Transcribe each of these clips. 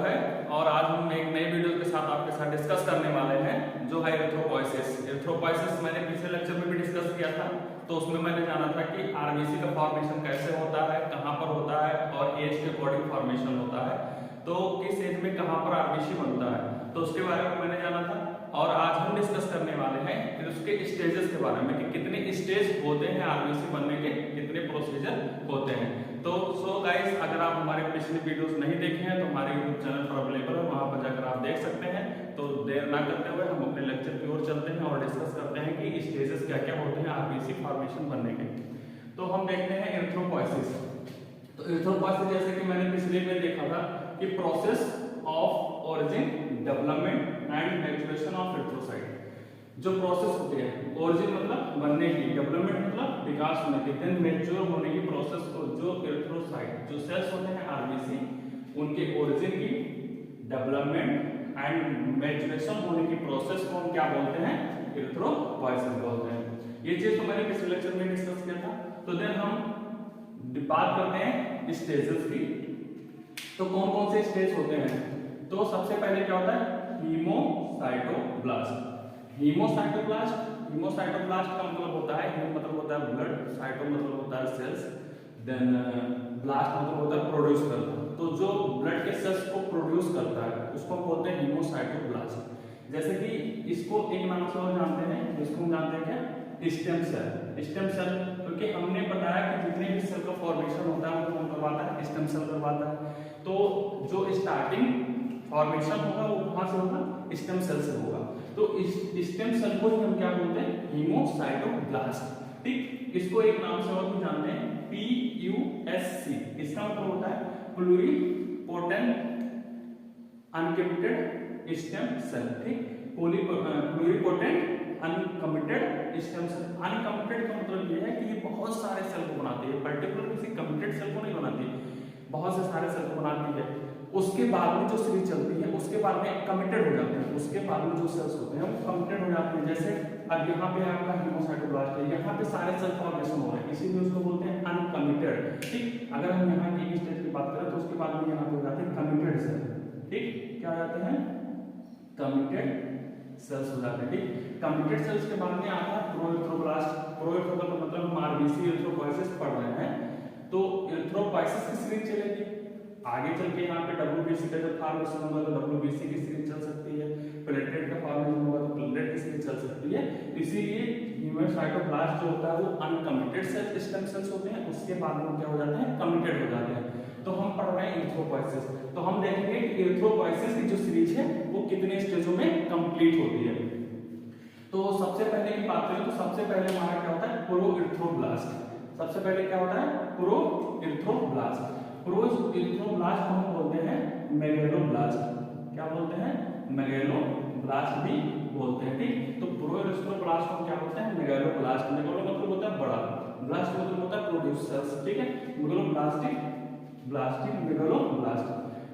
है और आज हम एक नई वीडियो के साथ आपके साथ डिस्कस करने वाले हैं जो है एरिथ्रोपोइसिस। एरिथ्रोपोइसिस मैंने पिछले लेक्चर में भी डिस्कस किया था, तो उसमें मैंने जाना था कि आरबीसी का फॉर्मेशन कैसे होता है, कहाँ पर होता है और एज के अकॉर्डिंग फॉर्मेशन होता है, तो किस एज में कहाँ पर आरबीसी बनता है, तो उसके बारे में मैंने जाना था। और आज हम डिस्कस करने वाले हैं फिर उसके स्टेजेस के बारे में कि कितने स्टेज होते हैं आरबीसी बनने के, कितने प्रोसीजर होते हैं। तो सो गाइस, अगर आप हमारे पिछले वीडियोस नहीं देखे हैं तो हमारे यूट्यूब चैनल पर अवेलेबल है, वहां पर जाकर आप देख सकते हैं। तो देर ना करते हुए हम अपने लेक्चर की ओर चलते हैं और डिस्कस करते हैं कि स्टेजेस क्या क्या होते हैं आरबीसी फॉर्मेशन बनने के। तो हम देखते हैं एरिथ्रोपोइसिस। तो एरिथ्रोपोइसिस जैसे कि मैंने पिछले में देखा था कि process of origin, development and maturation of erythrocyte. जो प्रोसेस होती है, ओरिजिन मतलब बनने की, डेवलपमेंट मतलब विकास होने की, देन मैच्योर होने की प्रोसेस को जो एरिथ्रोसाइट जो सेल्स होते हैं आरबीसी उनके ओरिजिन की, डेवलपमेंट एंड मैच्योरेशन होने की प्रोसेस को हम क्या बोलते हैं, एरिथ्रोपोइसिस बोलते हैं। ये चीज तो मैंने पिछले लेक्चर में डिस्कस किया था। तो देन हम बात करते हैं स्टेजेस की। तो कौन कौन से स्टेज होते हैं? तो सबसे पहले क्या होता है, हीमोसाइटोब्लास्ट। हीमोसाइटोब्लास्ट का मतलब होता है, हीम मतलब होता है ब्लड, साइटो मतलब होता है सेल्स, देन ब्लास्ट मतलब होता है प्रोड्यूस करना। तो जो ब्लड के सेल्स को प्रोड्यूस करता है उसको बोलते हैं हीमोसाइटोब्लास्ट। जैसे कि इसको एक नाम से और जानते हैं, इसको हम जानते हैं क्या, स्टेम सेल। स्टेम सेल क्योंकि हमने बताया कि जितने भी सेल का फॉर्मेशन होता है वो कौन करवाता है, स्टेम सेल करवाता है। तो जो स्टार्टिंग फॉर्मेशन होगा वो कहां से होगा, स्टेम सेल से होगा। तो इस स्टेम सेल को ही हम क्या बोलते हैं, हीमोसाइटोब्लास्ट। ठीक, इसको एक नाम से और भी जानते हैं, PUSC। इसका मतलब होता है प्लूरिपोटेंट अनकमिटेड स्टेम सेल। ठीक, pluripotent uncommitted stem cell. Uncommitted का मतलब ये है कि ये बहुत सारे सेल को बनाती है, पर्टिकुलर किसी कमिटेड सेल को नहीं बनाती, बहुत से सारे सेल को बनाती है। उसके बाद में जो सीरीज चलती है उसके बाद में कमिटेड हो जाते हैं, उसके बाद में जो सेल्स होते हैं वो कमिटेड हो जाते हैं। जैसे अब यहाँ पे आपका हीमोसाइटोब्लास्ट है, यहाँ पे सारे सेल फॉर्मेशन हो रहे हैं, इसीलिए उसको बोलते हैं अनकमिटेड। ठीक, अगर हम यहाँ की स्टेज की बात करें तो उसके बाद में यहाँ पे हो जाते हैं कमिटेड सेल। ठीक, क्या हो जाते हैं, कमिटेड सेल्स हो जाते हैं। ठीक, कमिटेड सेल्स के बाद में आता है प्रोएरिथ्रोब्लास्ट। प्रोएरिथ्रो का मतलब हम आरबीसी एरिथ्रोपोइसिस पढ़ रहे हैं, तो एरिथ्रोपोइसिस की सीरीज चलेगी। आगे चल के यहाँ पे डब्ल्यूबीसी का जब फॉर्मेशन होगा तो डब्ल्यूबीसी की सीरीज चल सकती है, प्लेटलेट का फॉर्मेशन होगा तो प्लेटलेट की सीरीज चल सकती है। इसीलिए हीमोसाइटोब्लास्ट जो होता है वो अनकमिटेड सेल स्टेम सेल्स होते हैं, उसके बाद में क्या हो जाते हैं, कमिटेड हो जाते हैं। तो हम पढ़ रहे हैं एरिथ्रोपोइसिस, तो हम देखेंगे कि एरिथ्रोपोइसिस की जो सीरीज है वो कितने स्टेजों में कंप्लीट होती है। तो सबसे पहले की बात करें तो सबसे पहले हमारा क्या होता है, प्रोएरिथ्रोब्लास्ट। सबसे पहले क्या होता है, प्रोएरिथ्रोब्लास्ट। प्रोएरिथ्रोब्लास्ट को हम बोलते हैं मेगैलोब्लास्ट। क्या बोलते हैं, मेगैलोब्लास्ट भी बोलते हैं। ठीक, तो प्रोएरिथ्रोब्लास्ट को क्या बोलते हैं, मेगैलोब्लास्ट। मेगैलो मतलब होता है बड़ा, ब्लास्ट मतलब होता है प्रोड्यूसर्स। ठीक है, ब्लास्टिक मेगैलोब्लास्ट।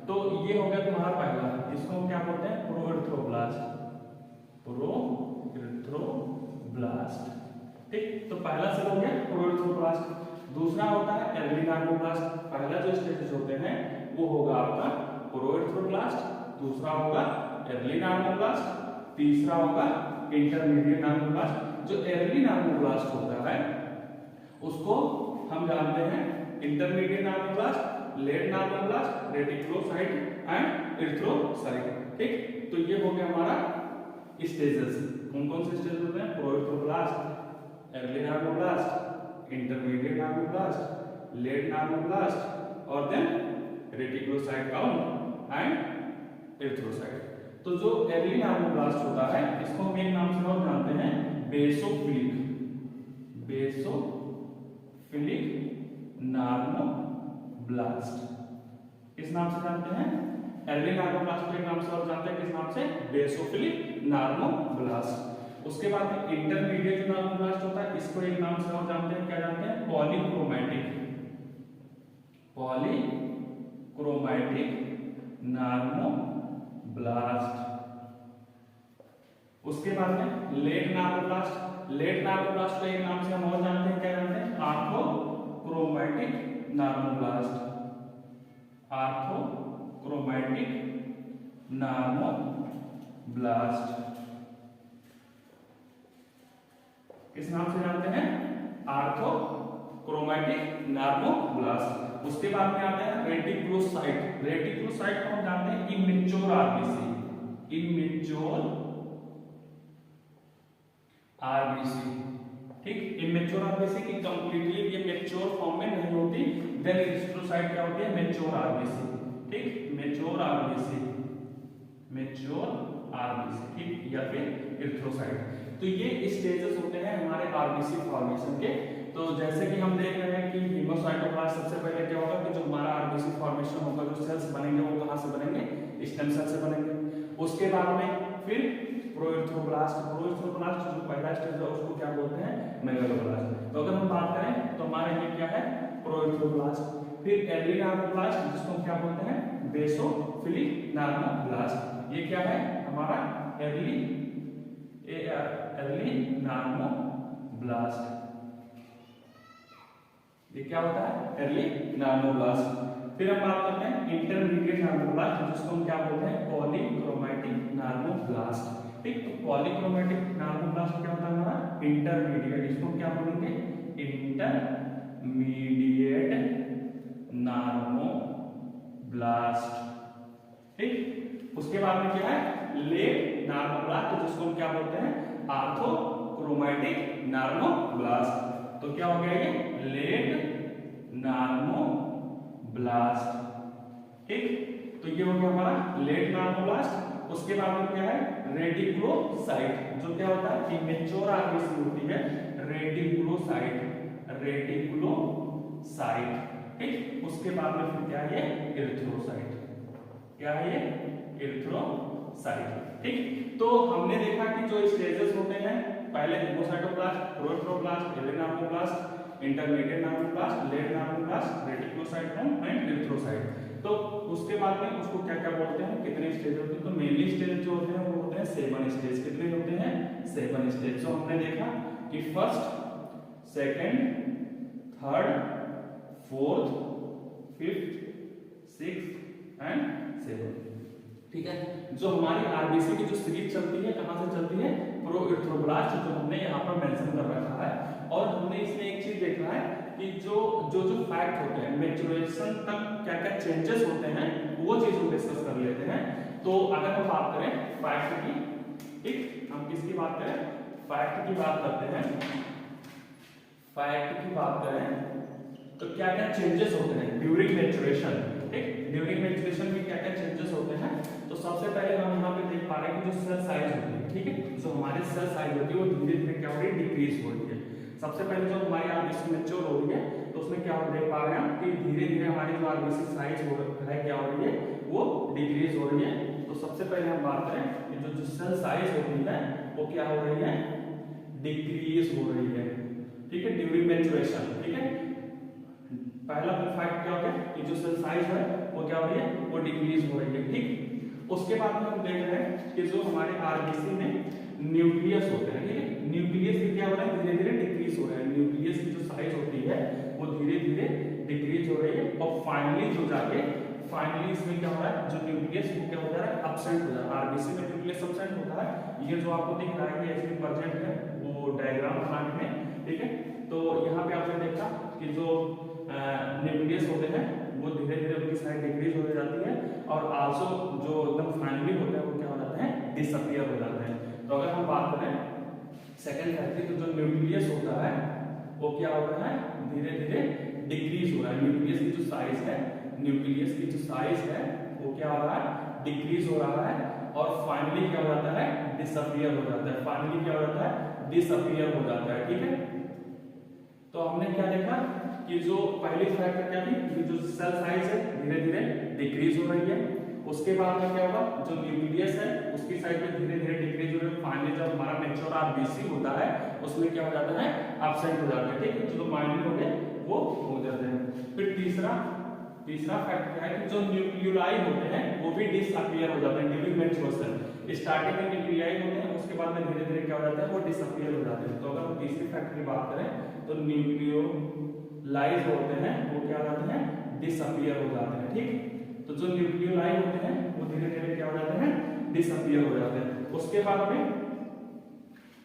तो ये हो गया तुम्हारा पहला, इसको हम क्या बोलते हैं, प्रोएरिथ्रोब्लास्ट। प्रोएरिथ्रोब्लास्ट। ठीक, तो पहला सेल हो गया प्रोएरिथ्रोब्लास्ट। दूसरा होता है एर्लीनार्डोब्लास्ट। पहला जो स्टेज होते हैं वो होगा आपका प्रोएरिथ्रोब्लास्ट, दूसरा होगा एर्लीनार्डोब्लास्ट, तीसरा होगा इंटरमीडिएट नार्डोब्लास्ट। जो एर्लीनार्डोब्लास्ट होता है उसको हम जानते हैं intermediate normoblast, late normoblast, reticulocyte and erythrocyte. ठीक, तो ये हो गया हमारा स्टेजेस। कौन कौन से स्टेज होते हैं, प्रोएरिथ्रोब्लास्ट, एर्लीनार्डोब्लास्ट, इंटरमीडिएट नार्डोब्लास्ट, लेट नार्डोब्लास्ट और then reticulocyte count and erythrocyte. तो जो एर्ली नार्डोब्लास्ट होता है इसको हम एक नाम से और जानते हैं, बेसोफिलिक नार्डोब्लास्ट। इस नाम से जानते हैं एर्ली नार्डोब्लास्ट को, एक नाम से और जानते हैं किस नाम से, बेसोफिलिक नार्डोब्लास्ट। उसके बाद में इंटरमीडिएट जो नार्डोब्लास्ट होता है इसको एक नाम से और जानते हैं, क्या जानते हैं, पॉलीक्रोमैटिक नार्डोब्लास्ट। उसके बाद में लेट नार्डोब्लास्ट। लेट नार्डोब्लास्ट को एक नाम से हम और जानते हैं, क्या जानते हैं, आर्थोक्रोमैटिक नार्डोब्लास्ट। आर्थोक्रोमैटिक नार्मोब्लास्ट। किस नाम से जानते हैं? आर्थोक्रोमैटिक नार्मोब्लास्ट। उसके बाद में आता है रेटिकुलोसाइट। रेटिकुलोसाइट को हम जानते हैं इमेच्योर आरबीसी। इमेच्योर आरबीसी, ठीक, इमेच्योर आरबीसी की कंप्लीटली ये मैच्योर फॉर्म में नहीं होती, देन एरिथ्रोसाइट क्या होती है? मैच्योर आरबीसी, ठीक, मैच्योर आरबीसी, मैच्योर आरबीसी, ठीक, या फिर एरिथ्रोसाइट। तो ये स्टेजेस होते हैं हमारे आरबीसी फॉर्मेशन के। तो जैसे कि हम देख रहे हैं कि हीमोसाइटोब्लास्ट सबसे पहले क्या होगा कि जो हमारा आरबीसी फॉर्मेशन होगा, जो सेल्स बनेंगे वो कहां से बनेंगे? स्टेम सेल से बनेंगे। उसके बाद में फिर प्रोएरिथ्रोब्लास्ट। प्रोएरिथ्रोब्लास्ट जो पहला स्टेज है उसको क्या बोलते हैं? मेगालोब्लास्ट। तो अगर हम बात करें तो हमारा ये क्या है? प्रोएरिथ्रोब्लास्ट। फिर अर्ली नार्मोब्लास्ट जिसको हम क्या बोलते हैं? बेसोफिलिक नार्मोब्लास्ट। ये क्या है हमारा? अर्ली नार्मोब्लास्ट। ये क्या होता है? अर्ली नार्मोब्लास्ट। फिर हम बात करते हैं इंटरमीडिएट नार्मोब्लास्ट जिसको हम क्या बोलते हैं? पॉलीक्रोमैटिक नार्मोब्लास्ट, ठीक। तो पॉलीक्रोमैटिक नार्मोब्लास्ट क्या होता है हमारा? इंटरमीडिएट, इसको हम क्या बोलेंगे? इंटरमीडिएट नार्मोब्लास्ट, ठीक। उसके बाद में क्या है? लेट नार्मोब्लास्ट जिसको हम क्या बोलते हैं? आर्थोक्रोमैटिक नार्मोब्लास्ट। तो क्या हो गया ये? लेट नार्मोब्लास्ट, ठीक। तो ये हो गया हमारा लेट नार्मोब्लास्ट। उसके बाद में क्या है? रेटिकुलोसाइट, जो क्या होता है? इमेच्योर आरबीसी होती है। रेटिकुलोसाइट, रेटिकुलोसाइट, ठीक। उसके बाद में फिर क्या है? एरिथ्रोसाइट। क्या है ये? एरिथ्रोसाइट, ठीक। तो हमने देखा कि जो स्टेजेस होते हैं, पहले haemocytoblast, proerythroblast, early normoblast, intermediate normoblast, late normoblast, reticulocyte and erythrocyte. तो उसके बाद में उसको क्या क्या बोलते हैं? कितने स्टेज होते हैं? तो मेनली स्टेज जो होते हैं वो होते हैं 7 स्टेज। कितने होते हैं? 7 स्टेज। जो हमने देखा कि first, second, third, fourth, fifth, sixth and seventh, ठीक है। जो हमारी आरबीसी की जो सीरीज चलती है कहां से चलती है? प्रोएरिथ्रोब्लास्ट, जो हमने यहाँ पर मेंशन कर रखा है। और हमने इसमें एक चीज देखा है कि जो फैक्ट होते हैं मैच्योरेशन तक क्या क्या चेंजेस होते हैं वो चीज हम डिस्कस कर लेते हैं। तो अगर हम बात करें फैक्ट की, ठीक, हम किसकी बात करें? फैक्ट की बात करते हैं। फैक्ट की बात करें तो क्या क्या चेंजेस होते हैं ड्यूरिंग मैच्योरेशन, ठीक। ड्यूरिंग मैच्योरेशन में क्या क्या चेंजेस होते हैं? तो सबसे पहले हम यहाँ पे देख पा रहे हैं कि जो सेल साइज होती है, ठीक है, जो हमारे सेल साइज होती है वो धीरे धीरे क्या हो रही है? डिक्रीज हो रही है। सबसे पहले जो हमारी आरबीसी मैच्योर हो रही है तो उसमें क्या हो देख पा रहे हैं कि धीरे धीरे हमारी जो आरबीसी साइज हो है क्या हो रही है? वो डिक्रीज हो रही है। तो सबसे पहले हम बात करें कि जो सेल साइज होती है वो क्या हो रही है? डिक्रीज हो रही है, ठीक है, ड्यूरिंग मैच्योरेशन, ठीक है। पहला फैक्ट क्या हो गया कि जो सेल साइज है वो क्या हो रही है? वो डिक्रीज हो रही है, ठीक। उसके बाद में हम देख रहे हैं कि जो हमारे आरबीसी में न्यूक्लियस होते हैं, ठीक है, न्यूक्लियस भी क्या हो रहा है? धीरे धीरे डिक्रीज हो रहा है। न्यूक्लियस की जो साइज होती है वो धीरे धीरे डिक्रीज हो रही है। और फाइनली जो जाके फाइनली इसमें क्या हो रहा है? जो न्यूक्लियस वो क्या हो जा रहा है? एब्सेंट हो जा रहा है। आरबीसी में न्यूक्लियस एब्सेंट होता है। ये जो आपको दिख रहा है कि इसमें प्रेजेंट है वो डायग्राम बनाने में, ठीक है। तो यहाँ पे आपने देखा कि जो न्यूक्लियस होते हैं वो धीरे धीरे उनकी साइज डिक्रीज हो जाती है। और आल्सो जो एकदम फाइनली होते हैं वो क्या हो जाते हैं? डिसअपीयर हो जाते हैं। तो अगर हम बात करें सेकंड फैक्ट की, तो जो न्यूक्लियस होता है वो क्या हो रहा है? धीरे धीरे डिक्रीज हो रहा है। न्यूक्लियस की जो साइज है, न्यूक्लियस की जो साइज है वो क्या हो रहा है? डिक्रीज हो रहा है। और फाइनली क्या हो जाता है? डिसअपीयर हो जाता है। फाइनली क्या हो जाता है? डिसअपीयर हो जाता है, ठीक है। तो हमने क्या देखा कि जो पहली फैक्ट क्या थी कि जो सेल साइज है धीरे धीरे डिक्रीज हो रही है। उसके बाद में क्या होगा? जो न्यूक्लियस है उसकी साइज में धीरे धीरे डिक्रीज हो रही है। फाइनली जब हमारा मैच्योर आरबीसी होता है उसमें क्या हो जाता है? एब्सेंट हो जाता है, ठीक है। जो माइनर हो गए वो हो जाते हैं। फिर तीसरा फैक्ट क्या है कि जो न्यूक्लियोलाई होते हैं वो भी डिसअपीयर हो जाते हैं ड्यूरिंग मैच्योरेशन। स्टार्टिंग में न्यूक्लियाई होते हैं, उसके बाद में धीरे धीरे क्या हो जाता है? वो डिसअपीयर हो जाते हैं। तो अगर हम तीसरी फैक्ट की बात करें तो न्यूक्लियोलाइज होते हैं वो क्या हो जाते हैं? डिसअपीयर हो जाते हैं, ठीक। तो जो न्यूक्लियोलाई होते हैं वो धीरे धीरे क्या हो जाते हैं? डिसअपीयर हो जाते हैं। उसके बाद में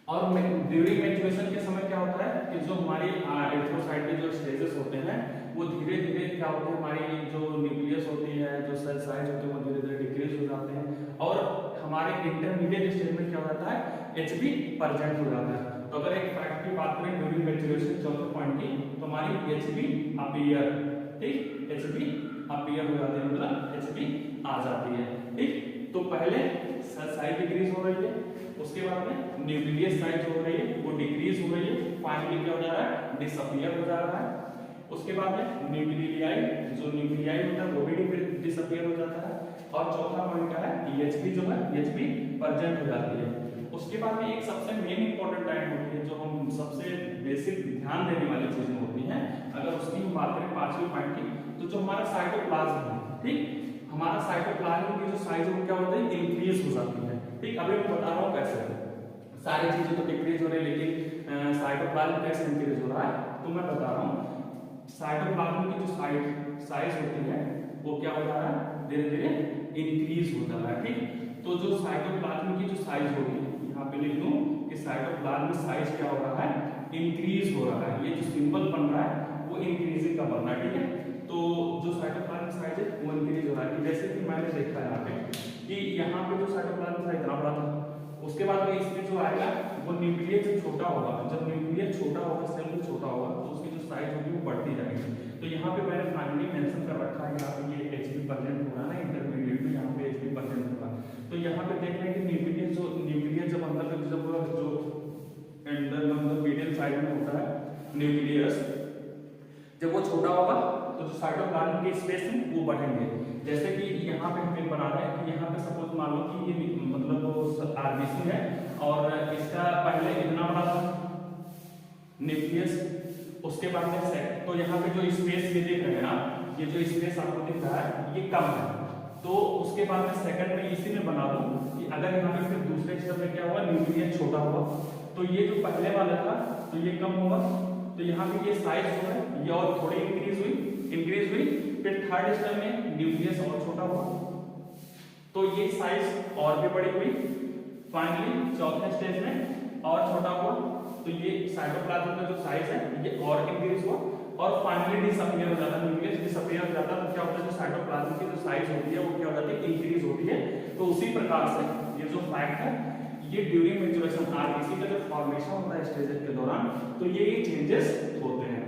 और ड्यूरिंग मैच्योरेशन के समय क्या होता है कि जो हमारी एरिथ्रोसाइट के जो स्टेजेस होते हैं वो धीरे धीरे क्या होते हैं, हमारी जो न्यूक्लियस होती है, जो सेल साइज होते हैं वो धीरे धीरे डिक्रीज हो जाते हैं और हमारे इंटरमीडिएट स्टेज में क्या हो जाता है एचबी प्रेजेंट हो जाता है। तो अगर एक फैक्ट की बात करें ड्यूरिंग मैच्योरेशन चौथे पॉइंट की, तो हमारी एचबी अपीयर, ठीक, एचबी अपीयर हो जाती है, मतलब एचबी आ जाती है, ठीक। तो पहले सेल साइज डिक्रीज हो रही है, उसके बाद में न्यूक्लियस साइज हो रही है वो डिक्रीज हो रही है, फाइनली क्या हो जा रहा है डिसअपीयर हो जा रहा है। उसके बाद में न्यूक्लियाई, जो न्यूक्लियाई होता है वो भी डिसअपीयर हो जाता है। और चौथा पॉइंट क्या है एचबी जो है एचबी प्रेजेंट हो जाती है। उसके बाद में एक सबसे मेन इंपॉर्टेंट टाइम होती है जो हम सबसे बेसिक ध्यान देने वाली चीजें होती हैं, अगर उसकी हम बात करें पांचवी पॉइंट की, तो जो हमारा साइटोप्लाज्म है, ठीक, हमारा साइटोप्लाज्म की जो साइज है वो क्या होता है इंक्रीज हो जाती है, ठीक। अभी मैं बता रहा हूँ कैसे, सारी चीजें तो डिक्रीज हो रही है लेकिन साइटोप्लाज्म कैसे इंक्रीज हो रहा है तो मैं बता रहा हूँ। साइटोप्लाज्म की जो साइज होती है वो क्या हो रहा है धीरे धीरे इंक्रीज हो जा रहा है, ठीक। तो जो साइटोप्लाज्म की जो साइज होगी, यहाँ पे लिख दूं कि साइटोप्लाज्म साइज क्या हो रहा है इंक्रीज हो रहा है, ये जो सिंबल बन रहा है वो इंक्रीजिंग का बन रहा है, ठीक है। तो जो साइटोप्लाज्म साइज है वो इंक्रीज हो रहा है, जैसे कि मैंने देखा यहाँ पे कि यहाँ पे जो साइटोप्लाज्म साइज इतना बड़ा था, उसके बाद में इसमें जो आएगा वो न्यूक्लियस जब छोटा होगा, जब न्यूक्लियस छोटा होगा, सेल भी छोटा होगा, तो उसकी जो साइज होगी वो बढ़ती जाएगी। तो यहाँ पे मैंने फाइनली मेंशन कर रखा है, यहाँ पे ये एचबी प्रेजेंट हो रहा है ना इंटरमीडिएट में, यहाँ पे एचबी प्रेजेंट होगा। तो यहाँ पे देख रहे हैं कि न्यूक्लियस जब अंदर जो मीडियम साइज में होता है न्यूक्लियस, जब वो छोटा होगा तो जो साइटोप्लाज्म के स्पेस है वो बढ़ेंगे। जैसे कि यहाँ पे हम बना रहे हैं कि यहाँ पे सपोज मान लो कि ये मतलब आरबीसी है और इसका पहले इतना बड़ा था न्यूक्लियस, उसके बाद में सेट, तो यहाँ पे जो स्पेस ये देख रहे हैं आप, ये जो स्पेस आपको दिख रहा है ये कम है, तो उसके बाद में सेकंड में इसी में बना दूं कि अगर यहाँ पे फिर दूसरे स्टेप में क्या हुआ न्यूक्लियस छोटा हुआ, तो ये जो पहले वाला था तो ये कम होगा, तो यहाँ पे ये साइज जो है ये और थोड़ी इंक्रीज हुई, फिर थर्ड स्टेप में न्यूक्लियस और छोटा हुआ तो ये साइज और भी बड़ी हुई, फाइनली चौथे स्टेज में और छोटा हुआ, तो ये साइटोप्लाज्म का जो साइज है ये और इंक्रीज हुआ और फाइनली डिसअपीयर हो जाता है, न्यूक्लियस डिसअपीयर हो जाता है। तो क्या होता है जो साइटोप्लाज्म की जो साइज होती है वो क्या हो जाती है इंक्रीज होती है। तो उसी प्रकार से ये जो फैक्ट है ये ड्यूरिंग मैच्योरेशन आरबीसी का जो फॉर्मेशन होता है स्टेजेस के दौरान, तो ये चेंजेस होते हैं।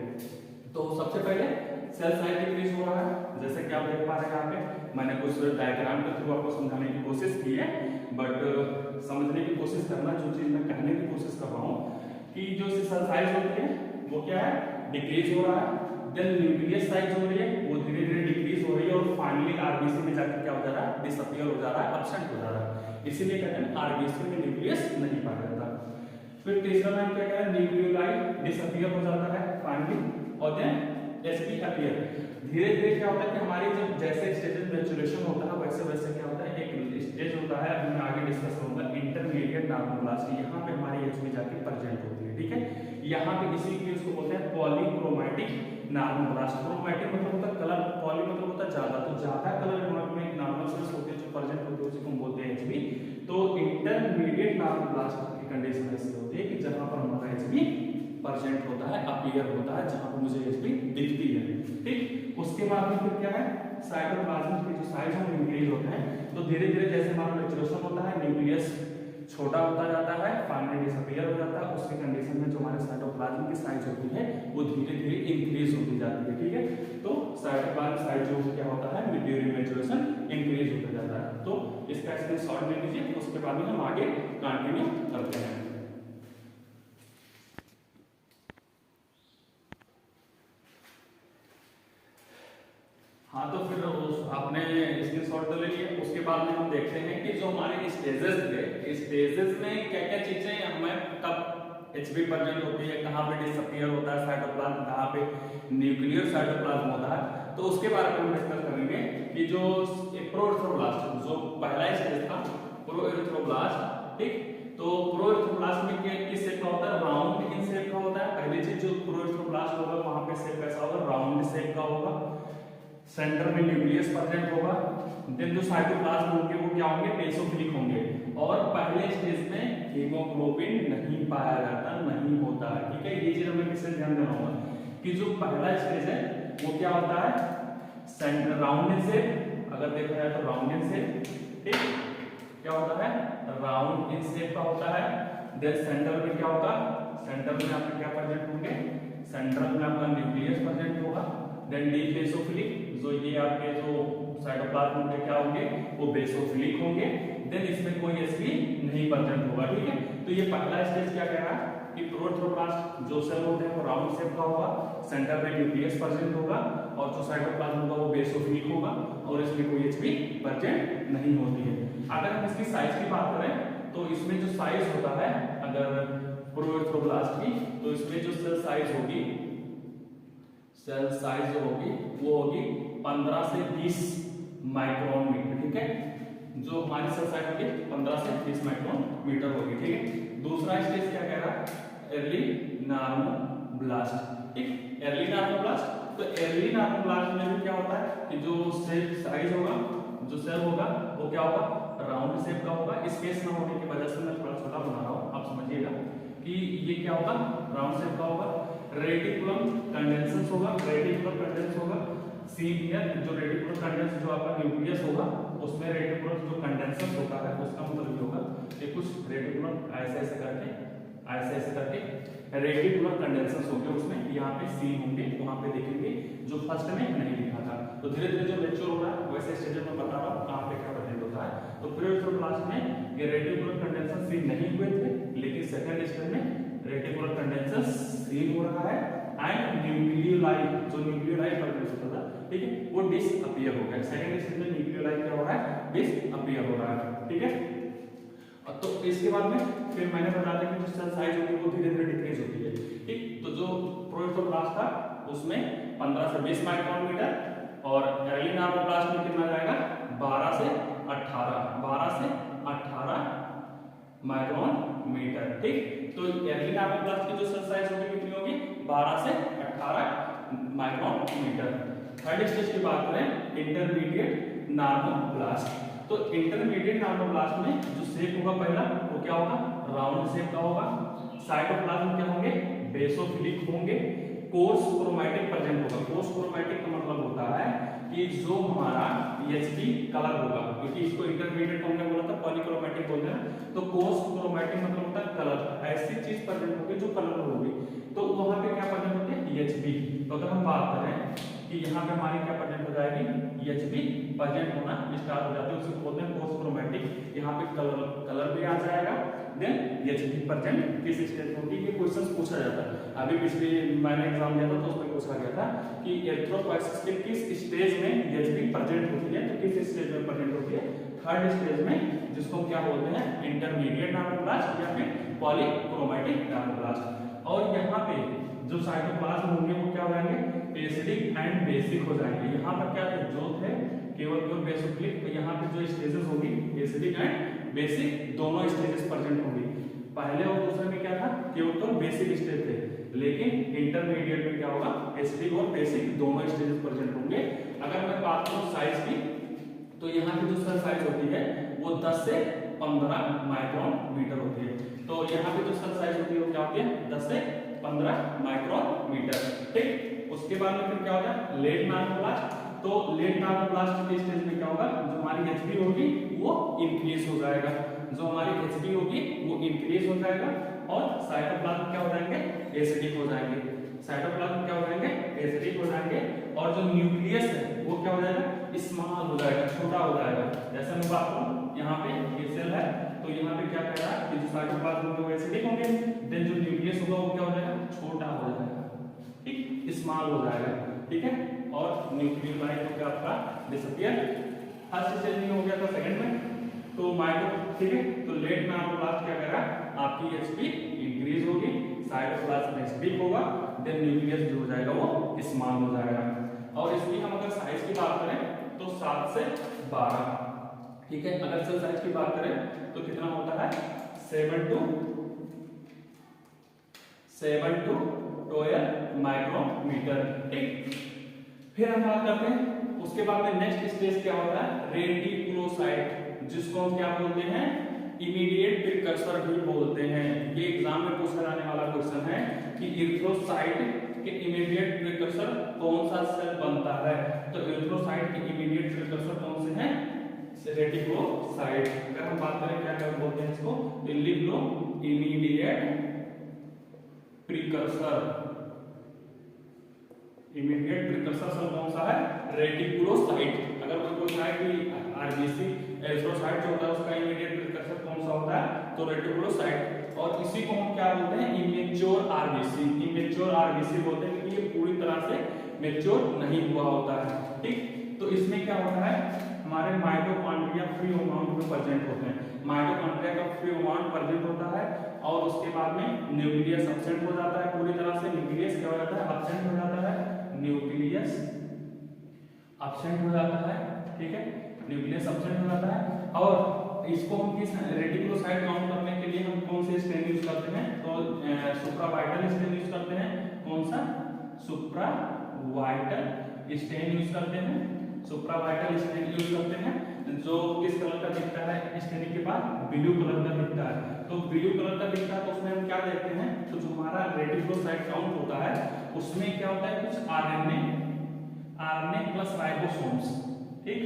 तो सबसे पहले सेल साइज इंक्रीज हो रहा है, जैसे कि आप देख पा रहे हैं यहाँ पे मैंने कुछ डायग्राम के थ्रू आपको समझाने की कोशिश की है, बट समझने की कोशिश करना, जो चीज मैं कहने की कोशिश कर रहा हूँ कि जो सेल साइज होती है वो क्या है डिक्रीज हो रहा है, देन न्यूक्लियस साइज हो रही है वो धीरे धीरे डिक्रीज हो रही है और फाइनली आरबीसी में जाकर क्या हो जा रहा है डिसअपीयर हो जा रहा है, एब्सेंट हो जा रहा है। इसीलिए कहते हैं आरबीसी में न्यूक्लियस नहीं पाया जाता। फिर तीसरा नाम क्या है न्यूक्लियोलाई डिसअपीयर हो जाता है फाइनली, और देन एचबी अपीयर। धीरे धीरे क्या होता है कि हमारी जब जैसे स्टेजेस मैच्योरेशन होता है वैसे वैसे क्या होता है एक स्टेज होता है, अभी मैं आगे डिस्कस करूंगा इंटरमीडिएट नार्मोब्लास्ट, यहाँ पे हमारी एचबी जाके प्रेजेंट होती है, ठीक है। यहाँ पे इसी के उसको बोलते हैं पॉलीक्रोमैटिक नार्मोब्लास्ट। क्रोमैटिक मतलब होता है कलर, पॉली मतलब होता है ज्यादा, तो ज्यादा कलर में नार्मल सेल्स होते हैं जो प्रेजेंट होते हैं उसी को हम बोलते हैं एचबी। तो इंटरमीडिएट नार्मोब्लास्ट की कंडीशन ऐसी होती है कि जहां पर हमारा एचबी प्रेजेंट होता है, अपीयर होता है, जहां पर मुझे एचबी दिखती है, ठीक। उसके बाद में फिर क्या है साइटोप्लाज्म के जो साइज है वो इंक्रीज होते हैं, तो धीरे धीरे जैसे हमारा मैच्योरेशन होता है न्यूक्लियस छोटा होता जाता है, फाइनली डिसअपीयर हो जाता है, उसके कंडीशन में जो हमारे साइटोप्लाज्म की साइज होती है वो धीरे धीरे इंक्रीज होती जाती है, ठीक है। तो साइटोप्लाज्म साइज जो क्या होता है ड्यूरिंग मैच्योरेशन इंक्रीज होता जाता है। तो इसका स्क्रीनशॉट ले लीजिए, उसके बाद में हम आगे कंटिन्यू करते हैं। हाँ, तो फिर आपने स्क्रीनशॉट तो ले लिया, उसके बाद में हम देखते हैं कि जो हमारे स्टेजेस थे, स्टेजेस में क्या क्या चीजें हमें कब एचबी प्रेजेंट होती है, कहाँ पे डिसअपीयर होता है साइटोप्लाज्म, कहाँ पे न्यूक्लियर साइटोप्लाज्म होता है, तो उसके बारे में हम डिस्कस करेंगे कि जो प्रोएरिथ्रोब्लास्ट जो पहला स्टेज था प्रोएरिथ्रोब्लास्ट, ठीक। तो प्रोएरिथ्रोब्लास्ट में किस शेप का होता है राउंड इन शेप का होता है। पहली चीज जो प्रोएरिथ्रोब्लास्ट होगा वहां पे शेप कैसा होगा राउंड शेप का होगा, सेंटर में न्यूक्लियस प्रेजेंट होगा, देन जो साइटोप्लाज्म होंगे वो क्या होंगे, बेसोफिलिक होंगे। और पहले स्टेज में हीमोग्लोबिन नहीं पाया जाता, नहीं होता है, ठीक है। ये चीज हमें किससे ध्यान देना होगा कि जो पहला स्टेज है वो क्या होता है, सेंटर राउंड इन शेप, अगर देखा जाए तो राउंड इन शेप, ठीक, क्या होता है, राउंड इन शेप का होता है। देन सेंटर में क्या होगा, सेंटर में आपके क्या प्रेजेंट होंगे, सेंटर में आपका न्यूक्लियस प्रेजेंट होगा। देन डीप बेसोफिलिक, जो ये आपके जो साइटोप्लाज्म के क्या होंगे वो बेसोफिलिक होंगे। देन इसमें कोई एसपी नहीं प्रेजेंट होगा, ठीक है। तो ये पहला स्टेज क्या कह रहा है कि प्रोथ्रोब्लास्ट जो सेल होते हैं वो राउंड शेप का होगा, सेंटर में न्यूक्लियस प्रेजेंट होगा और जो साइटोप्लाज्म होगा वो बेसोफिलिक होगा और इसमें कोई एचपी प्रेजेंट नहीं होती है। अगर हम इसकी साइज की बात करें तो इसमें जो साइज होता है अगर प्रोथ्रोब्लास्ट की, तो इसमें जो सेल साइज होगी, सेल साइज जो होगी वो होगी 15 से 20 माइक्रोन मीटर, ठीक है। जो हमारी सेल साइज होगी 15 से 20 माइक्रोन मीटर होगी, ठीक है। दूसरा स्टेज क्या कह रहा है, अर्ली नार्मोब्लास्ट, ठीक। अर्ली नार्मोब्लास्ट, तो अर्ली नार्मोब्लास्ट में भी क्या होता है कि जो सेल साइज होगा, जो सेल होगा वो क्या होगा, राउंड शेप का होगा। स्पेस ना होने की वजह से मैं थोड़ा छोटा बना रहा हूँ, आप समझिएगा कि ये क्या होगा, राउंड शेप का होगा। रेटिकुलम कंडेंसस होगा, रेटिकुलर कंडेंस होगा। सी हियर, जो रेटिकुलर कंडेंस जो आपका न्यूक्लियस होगा उसमें रेटिकुलर जो कंडेंसस होता है उसका मतलब ये होगा कि कुछ रेटिकुलर ऐसे ऐसे करके रेटिकुलर कंडेंसस होंगे उसमें, यहाँ पे सी होंगे, वहां पे देखेंगे जो फर्स्ट में नहीं लिखा था। तो धीरे धीरे जो मैच्योर हो रहा है वैसे स्टेज में बता रहा हूँ कहाँ पे क्या प्रेजेंट होता है। तो प्रोथ्रोब्लास्ट में ये रेटिकुलर कंडेंसस सी नहीं हुए थे, लेकिन सेकंड स्टेज में रेटिकुलर कंडेंसस सी हो रहा है एंड न्यूक्लियोलाई, जो न्यूक्लियोलाई प्रोड्यूस होता था, ठीक है, वो डिसअपीयर हो गया। सेकंड स्टेज में न्यूक्लियोलाई क्या हो रहा है, डिसअपीयर हो रहा है, ठीक है। तो इसके बाद में फिर मैंने बताया कि जो सेल साइज होती है वो धीरे धीरे डिक्रीज होती है, ठीक। तो जो प्रोथ्रोब्लास्ट था उसमें 15 से 20 माइक्रोन मीटर और अर्ली नार्मोब्लास्ट में कितना जाएगा, 12 से 18 माइक्रोन मीटर, ठीक। तो अर्ली नार्मोब्लास्ट की जो सेल साइज होगी कितनी होगी, 12 से 18 माइक्रोन मीटर। थर्ड स्टेज की बात करें, इंटरमीडिएट नार्मोब्लास्ट। तो इंटरमीडिएट नार्मोब्लास्ट में जो शेप होगा पहला वो क्या होगा, राउंड शेप का होगा। साइटोप्लाज्म क्या होंगे, बेसोफिलिक होंगे। कोर्स क्रोमैटिक प्रेजेंट होगा। कोर्स क्रोमैटिक का मतलब होता है कि जो हमारा एचबी कलर होगा, क्योंकि इसको इंटरमीडिएट हमने बोला था पॉलीक्रोमैटिक बोलते हैं, तो कोर्स क्रोमैटिक मतलब होता है कलर, ऐसी चीज प्रेजेंट होगी जो कलरफुल होगी। तो वहां पे क्या प्रेजेंट होते हैं, एचबी। तो अगर हम बात करें कि यहाँ पे हमारी क्या प्रेजेंट हो जाएगी, एचबी प्रेजेंट होना स्टार्ट हो जाती है, उसे बोलते हैं कोर्स क्रोमैटिक। यहाँ पे कलर भी आ जाएगा। देन एचबी प्रेजेंट किस स्टेज में होगी, ये क्वेश्चन पूछा जाता है। अभी पिछले मैंने एग्जाम दिया था तो उसमें पूछा गया था कि एरिथ्रोपोइसिस के किस स्टेज में एचबी प्रेजेंट होती है, तो किस स्टेज में प्रेजेंट होती है, थर्ड स्टेज में, जिसको क्या बोलते हैं, इंटरमीडिएट नार्मोब्लास्ट या फिर पॉलीक्रोमैटिक नार्मोब्लास्ट। और यहाँ पे जो साइटोप्लाज्म होंगे वो क्या हो जाएंगे, एसिडिक एंड बेसिक हो जाएंगे। यहाँ पर क्या थे, जो थे केवल बेसोफिलिक, तो यहाँ पे जो स्टेजेस होगी एसिडिक एंड बेसिक दोनों स्टेजेस प्रेजेंट होंगी। पहले और दूसरे में क्या था, केवल तो बेसिक स्टेज थे, लेकिन इंटरमीडिएट में क्या होगा, एसिडिक और बेसिक दोनों स्टेजेस प्रेजेंट होंगे। अगर मैं बात करूं साइज की, तो यहाँ की जो सेल साइज होती है वो 10 से 15 माइक्रोन मीटर होती है। तो यहाँ पे जो सेल साइज होती है वो क्या होती है, 10 से 15 माइक्रोन मीटर, ठीक। उसके बाद में फिर क्या होगा, लेट नार्मोब्लास्ट। तो लेट नार्मोब्लास्ट के स्टेज में क्या होगा, जो हमारी एचबी होगी वो इंक्रीज हो जाएगा, जो हमारी एचबी होगी वो इंक्रीज हो जाएगा और साइटोप्लाज्म क्या हो जाएंगे, एसिडिक हो जाएंगे। साइटोप्लाज्म क्या हो जाएंगे, एसिडिक हो जाएंगे और जो न्यूक्लियस है वो क्या हो जाएगा, स्मॉल हो जाएगा, छोटा हो जाएगा। जैसे मैं बात करूं यहाँ पे ये सेल है, तो यहाँ पे क्या कह रहा है कि जो साइटोप्लाज्म होंगे वो एसिडिक होंगे, देन जो न्यूक्लियस होगा वो क्या हो जाएगा, छोटा हो जाएगा, ठीक, स्मॉल हो जाएगा, ठीक है। और न्यूक्लियोलाइट हो गया आपका डिसअपीयर। फर्स्ट स्टेज में हो गया था, सेकंड में तो माइक्रो, ठीक है। तो लेट नार्मोब्लास्ट क्या करेगा, आपकी एचपी इंक्रीज होगी, साइटोप्लाज्म एसिडिक होगा, देन न्यूक्लियस जो हो जाएगा वो स्मॉल हो जाएगा। और इसकी हम अगर साइज की बात करें तो 7 से 12, ठीक है। अगर सेल साइज की बात करें तो कितना होता है, 7 to 12 माइक्रोमीटर, ठीक। फिर हम बात करते हैं उसके बाद में नेक्स्ट स्टेज क्या होता है, रेटिकुलोसाइट, जिसको हम क्या बोलते हैं, इमीडिएट प्रिकर्सर भी बोलते हैं। ये एग्जाम में पूछा जाने वाला क्वेश्चन है कि इरिथ्रोसाइट के इमीडिएट प्रिकर्सर कौन सा सेल बनता है। तो इरिथ्रोसाइट के इमीडिएट प्रिकर्सर कौन से हैं, रेटिकुलोसाइट। अगर हम बात करें क्या क्या बोलते हैं इसको, लिख लो, immediate precursor. Immediate precursor cell कौन सा है, रेटिकुलोसाइट। अगर कोई पूछा है कि आरबीसी एरिथ्रोसाइट जो होता है उसका इमीडिएट प्रिकर्सर कौन सा होता है, तो रेटिकुलोसाइट। और इसी को हम क्या बोलते हैं, इमेच्योर आरबीसी। इमेच्योर आरबीसी बोलते हैं क्योंकि ये पूरी तरह से मैच्योर नहीं हुआ होता है, ठीक। तो इसमें क्या होता है, हमारे माइटोकॉन्ड्रिया फ्री अमाउंट में प्रेजेंट होते हैं। माइटोकॉन्ड्रिया का फ्री अमाउंट प्रेजेंट होता है और उसके बाद में न्यूक्लियस एब्सेंट हो जाता है पूरी तरह से। न्यूक्लियस क्या हो जाता है, एब्सेंट हो जाता है, न्यूक्लियस एब्सेंट हो जाता है, ठीक है, न्यूक्लियस एब्सेंट हो जाता है। और इसको हम किस रेटिकुलोसाइट काउंट करने के लिए हम कौन से स्टेन यूज करते हैं, तो सुप्रावाइटल स्टेन यूज करते हैं। कौन सा, सुप्रावाइटल स्टेन यूज करते हैं। सुप्रावाइटल स्टेन यूज करते हैं जो किस कलर का दिखता है, स्टेन के बाद ब्लू कलर का दिखता है। तो ब्लू कलर का दिखता है तो उसमें हम क्या देखते हैं, तो जो हमारा रेटिकुलोसाइट काउंट होता है उसमें क्या होता है, कुछ आरएनए प्लस राइबोसोम्स, ठीक,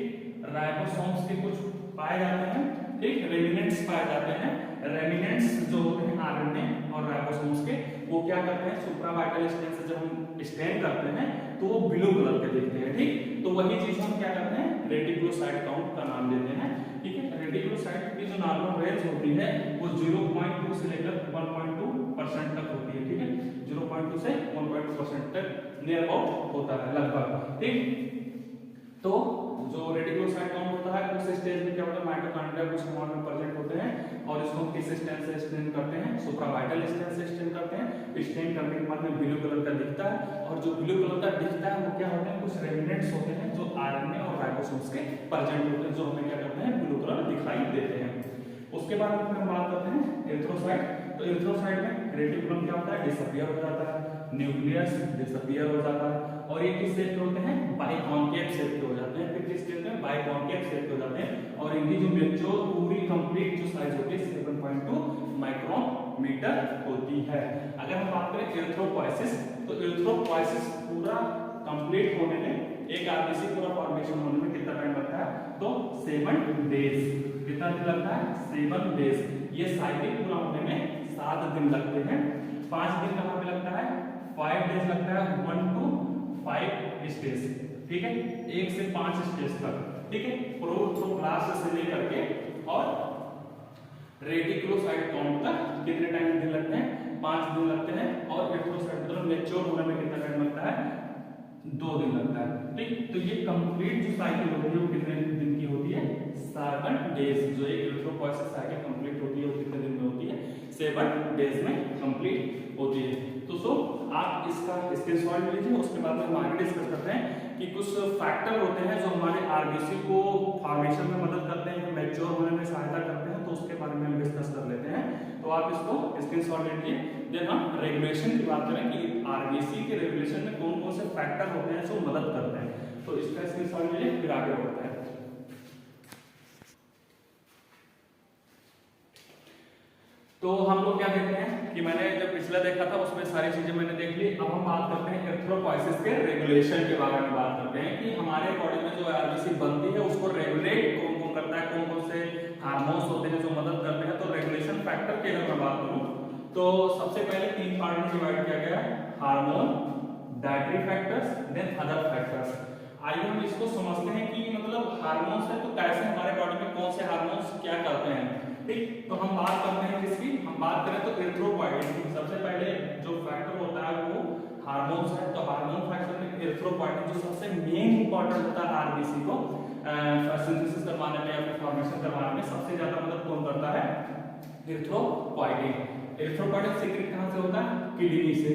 राइबोसोम्स के कुछ पाए जाते हैं, ठीक, रेमिनेंट्स पाए जाते हैं। रेमिनेंट्स जो होते हैं आरएनए और राइबोसोम्स के, वो क्या करते हैं, सुप्रावाइटल स्टेन से जब हम स्टेन करते हैं तो वो ब्लू कलर के दिखते हैं, ठीक। तो वही चीज हम क्या करते हैं, रेटिकुलोसाइट काउंट का नाम देते हैं, ठीक है। रेटिकुलोसाइट की जो नॉर्मल रेंज होती है वो 0.2 से लेकर 1.2% तक होती है, ठीक है, 0.2 से 1.2% तक नियर अबाउट होता है लगभग, ठीक। तो जो रेटिकुलोसाइट काउंट होता है उस स्टेज में क्या होता है, माइटोकॉन्ड्रिया कुछ अमाउंट में प्रेजेंट होते हैं और इसको हम किस स्टेन से स्टेन करते हैं, सुप्रावाइटल स्टेन से स्टेन करते हैं। स्टेन करने के बाद में ब्लू कलर का दिखता है और जो ब्लू कलर का दिखता है वो क्या होते हैं, कुछ रेमिनेंट्स होते हैं जो आरएनए और राइबोसोम्स के प्रेजेंट होते हैं, जो हमें क्या करते हैं, ब्लू कलर दिखाई देते हैं। उसके बाद में हम बात करते हैं एरिथ्रोसाइट। तो एरिथ्रोसाइट में रेटिकुलम क्या होता है, डिसअपीयर हो जाता है, न्यूक्लियस डिसअपीयर हो जाता है और ये किस शेप के होते हैं, बाइकॉन्केव शेप के हो जाते हैं। फिर किस शेप में, बाइकॉन्केव शेप के हो जाते हैं और इनकी जो मैच्योर पूरी कंप्लीट जो साइज होती है 7.2 माइक्रोमीटर होती है। अगर हम बात करें एरिथ्रोपोइसिस, तो एरिथ्रोपोइसिस पूरा कंप्लीट होने में, एक आरबीसी पूरा फॉर्मेशन होने में कितना टाइम लगता है, तो 7 डेज। कितना दिन लगता है, 7 डेज। ये साइकिल पूरा होने में 7 दिन लगते हैं। 5 दिन कहाँ पे लगता है, 5 डेज लगता है, 1 to 5 स्टेज, ठीक है, 1 से 5 स्टेज तक, ठीक है, प्रोटोप्लास्ट से लेकर के और रेटिकुलोसाइट काउंट तक कितने टाइम दिन लगते हैं, 5 दिन लगते हैं। और एरिथ्रोसाइट मतलब मैच्योर होने में कितना टाइम लगता है, 2 दिन लगता है, ठीक। तो ये कंप्लीट जो साइकिल होती है वो कितने दिन की होती है, 7 डेज। जो एक एरिथ्रोपोइसिस साइकिल कंप्लीट होती है वो कितने दिन में होती है, 7 डेज में कंप्लीट होती है। तो सो आप इसका स्क्रीनशॉट ले लीजिए। उसके बाद में हम आगे डिस्कस करते हैं कि कुछ फैक्टर होते हैं जो हमारे आरबीसी को फॉर्मेशन में मदद करते हैं, मैच्योर होने में सहायता करते हैं, तो उसके बारे में हम डिस्कस कर लेते हैं। तो आप इसको स्क्रीनशॉट ले लीजिए। देन हम रेगुलेशन की बात करें कि आरबीसी के रेगुलेशन में कौन कौन से फैक्टर होते हैं जो मदद करते हैं, तो इसका स्क्रीनशॉट लीजिए, फिर आगे बढ़ते हैं। तो हम लोग क्या देखते हैं कि मैंने जब पिछला देखा था उसमें सारी चीजें मैंने देख ली। अब हम बात करते हैं एरिथ्रोपोइसिस के रेगुलेशन के बारे में बात करते हैं कि हमारे बॉडी में जो आरबीसी बनती है उसको रेगुलेट कौन कौन करता है, कौन कौन से हार्मोन्स होते हैं जो मदद करते हैं। तो रेगुलेशन फैक्टर की अगर मैं बात करूं तो सबसे पहले 3 पार्ट में डिवाइड किया गया है, hormone, dietary factors, then other factors. आइए हम इसको समझते हैं कि मतलब हार्मोन्स है तो कैसे हमारे बॉडी में कौन से हार्मोन्स क्या करते हैं, ठीक। तो हम बात करते हैं किसकी, हम बात करें तो एरिथ्रोपोइटिन की। सबसे पहले जो फैक्टर होता है वो हार्मोन्स है। तो हार्मोन फैक्टर में एरिथ्रोपोइटिन जो सबसे मेन इंपॉर्टेंट होता है आरबीसी को सिंथेसिस करवाने में या फिर फॉर्मेशन करवाने में सबसे ज्यादा मदद कौन करता है, एरिथ्रोपोइटिन। एरिथ्रोपोइटिन सीक्रेट कहां से होता है, किडनी से।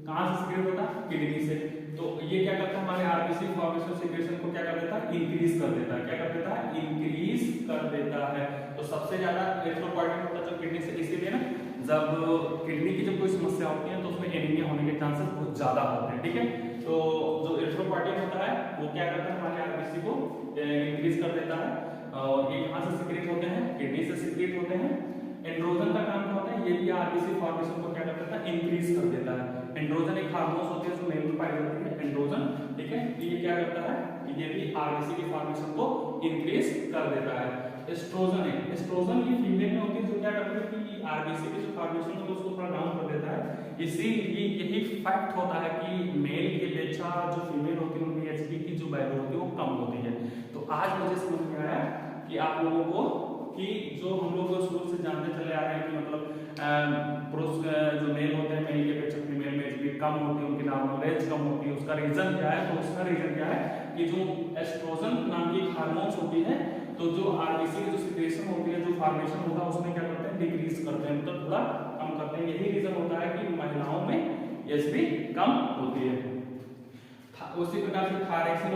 कहां से सीक्रेट होता है, किडनी से। तो ये क्या करता है, हमारे आरबीसी फॉर्मेशन सीक्रेशन को क्या कर देता है, इंक्रीज कर देता है। क्या कर देता है, इंक्रीज कर देता है। तो सबसे ज्यादा एरिथ्रोपोइटिन होता है जो किडनी से, इसीलिए ना जब किडनी की जब कोई समस्या होती है तो उसमें एनीमिया होने के चांसेस बहुत ज्यादा होते हैं, ठीक है। तो तो जो एरिथ्रोपोइटिन होता है वो क्या करता है हमारे आरबीसी को इंक्रीज कर देता है, और ये कहां से सीक्रेट होते हैं, किडनी से सीक्रेट होते हैं। एंड्रोजन का काम क्या होता है, ये भी आरबीसी फॉर्मेशन को क्या करता है, इंक्रीज कर देता है। एंड्रोजन एक हार्मोन होती है जो मेल में पाई जाती है, एंड्रोजन, ठीक है। ये क्या करता है, ये भी आरबीसी की फॉर्मेशन को इंक्रीज कर देता है। एस्ट्रोजन है, एस्ट्रोजन ये फीमेल में होती है जो क्या करती है कि आरबीसी की जो फॉर्मेशन है उसको थोड़ा डाउन कर देता है। इसीलिए यही फैक्ट होता है कि मेल की अपेक्षा जो फीमेल होती है उनमें एचबी की जो वैल्यू होती है वो कम होती है। तो आज मुझे समझ में आया कि आप लोगों को कि जो हम लोग शुरू से जानते चले आ रहे हैं कि मतलब पुरुष जो मेल होते हैं मेल के अपेक्षा फीमेल में एचबी कम होती है, उनकी नॉर्मल एज कम होती है। उसका रीजन क्या है, तो उसका रीजन क्या है कि जो एस्ट्रोजन नाम की हार्मोन्स होती है, तो जो आरबीसी की जो सिक्रेशन होती है, जो फॉर्मेशन होता है उसमें क्या करते हैं, डिक्रीज करते हैं, मतलब थोड़ा कम करते हैं। यही रीजन होता है कि महिलाओं में एचबी कम होती है। उसी प्रकार से थायरॉक्सिन जो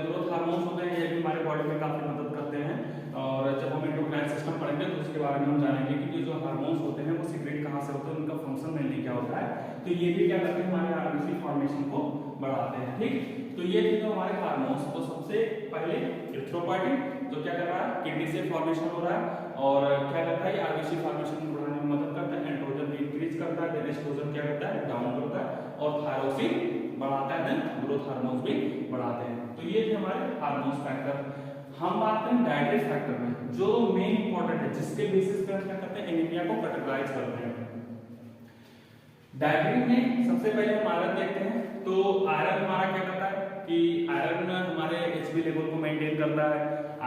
ग्रोथ हार्मोन्स होते हैं ये भी हमारे बॉडी में काफी मदद करते हैं, और जब हम एंडोक्राइन सिस्टम पढ़ेंगे तो उसके बारे में हम जानेंगे कि जो हार्मोन्स होते हैं वो सीक्रेट कहाँ से होते हैं, उनका फंक्शन मेनली क्या होता है। तो ये भी क्या करते हैं, हमारे आरबीसी फॉर्मेशन को बढ़ाते हैं, ठीक। तो ये थे जो हमारे हार्मोन्स। तो सबसे पहले एरिथ्रोपोइटिन जो क्या कर रहा है, किडनी से फॉर्मेशन हो रहा है और क्या करता है, आरबीसी फॉर्मेशन को बढ़ाने में मदद करता है। एंड्रोजन भी इंक्रीज करता है, देन एस्ट्रोजन क्या करता है, डाउन करता है, और थायरोक्सिन बढ़ाता है, देन ग्रोथ हार्मोन्स भी बढ़ाते हैं। तो ये थे हमारे हार्मोन्स फैक्टर। हम बात करें डाइटरी फैक्टर में, जो मेन इंपॉर्टेंट है, जिसके बेसिस पे हम क्या करते हैं, एनीमिया को कैटेगराइज करते हैं। डाइटरी में सबसे पहले हम आयरन देखते हैं। तो आयरन हमारा क्या करता है कि आयरन हमारे एचबी लेवल को मेंटेन करता है।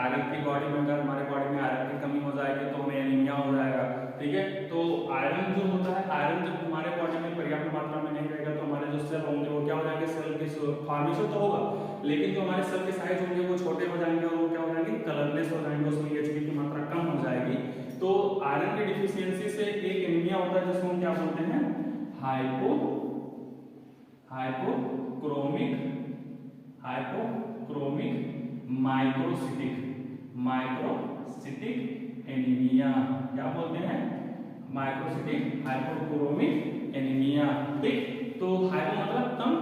आयरन की बॉडी में अगर हमारे बॉडी में आयरन की कमी हो जाएगी तो हमें एनीमिया हो जाएगा, ठीक है। तो आयरन जो होता है, आयरन जब हमारे बॉडी में पर्याप्त मात्रा में नहीं रहेगा तो हमारे जो सेल होंगे वो क्या हो जाएंगे, सेल की फॉर्मेशन तो होगा लेकिन जो हमारे सेल के साइज होंगे वो छोटे हो जाएंगे और वो क्या हो जाएंगे, कलरलेस हो जाएंगे, उसमें एचबी की मात्रा कम हो जाएगी। तो आयरन की डिफिशियंसी से एक एनीमिया होता है जिसको हम क्या बोलते हैं, हाइपोक्रोमिक माइक्रोसिटिक एनीमिया। क्या बोलते हैं, माइक्रोसिटिक हाइपोक्रोमिक एनीमिया, ठीक। तो हाइपो मतलब कम,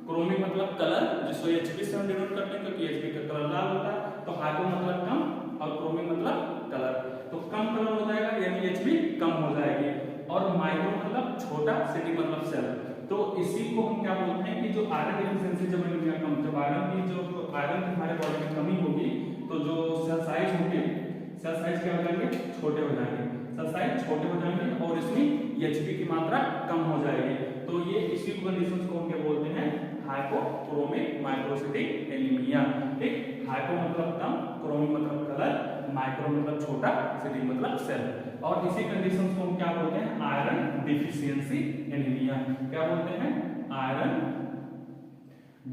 क्रोमिक मतलब कलर, जिसको एचबी से हम डिनोट करते हैं क्योंकि एचबी का कलर लाल होता है। तो हाइपो मतलब कम और क्रोमिक मतलब कलर, तो कम कलर हो जाएगा यानी एचबी कम हो जाएगी। और माइक्रो मतलब छोटा, सिटी मतलब सेल। तो इसी को हम क्या बोलते हैं कि जो आयरन डिफिशियंसी जब एनीमिया कम, जब आयरन की हमारे बॉडी में कमी होगी तो जो सेल साइज होंगे, सेल साइज क्या हो जाएंगे, छोटे हो जाएंगे, सेल साइज छोटे हो जाएंगे और इसमें एचबी की मात्रा कम हो जाएगी। तो ये इसी कंडीशंस को हम क्या बोलते हैं, हाइपोक्रोमिक माइक्रोसिटिक एनीमिया, ठीक। हाइपो मतलब कम, क्रोमिक मतलब कलर, माइक्रो मतलब छोटा, सिटिक मतलब सेल। और इसी कंडीशंस को हम क्या बोलते हैं, आयरन डिफिशियंसी एनीमिया। क्या बोलते हैं, आयरन